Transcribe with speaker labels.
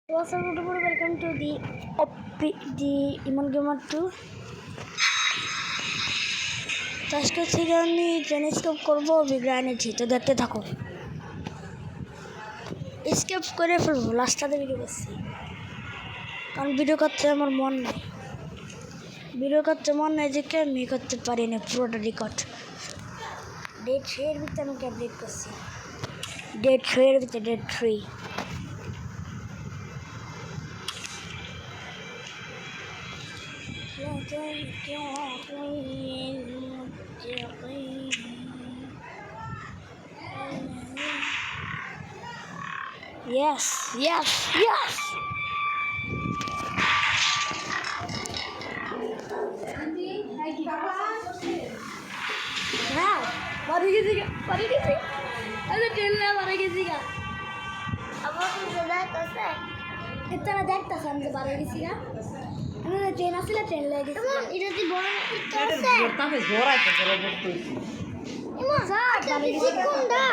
Speaker 1: Welcome to the Iman Gamer 2. তো আজকে থেকে আমি ট্রেন স্কেপ করবো বিগ্রানেছি, তো দেখতে থাকো। স্কেপ করে ফেলবো, লাস্টটাতে ভিডিও করছি, কারণ ভিডিও করতে আমার মন নেই। যে আমি করতে পারি না পুরোটা রেকর্ড। ডেট 3 এর ভিতরে আমি আপডেট করছি, ডেট 3 এর ভিতরে, date 3। Yes. Wow, baru gitu kan? Ada trailer baru gitu kan?
Speaker 2: Apa tuh sudah selesai?
Speaker 1: Kita ada dekta sampai baru gitu kan? Ada train asli train lagi.
Speaker 2: Emang itu di bawah itu selesai?
Speaker 3: Tapi zora itu kalau betul.
Speaker 2: Emang, ada di sekunda.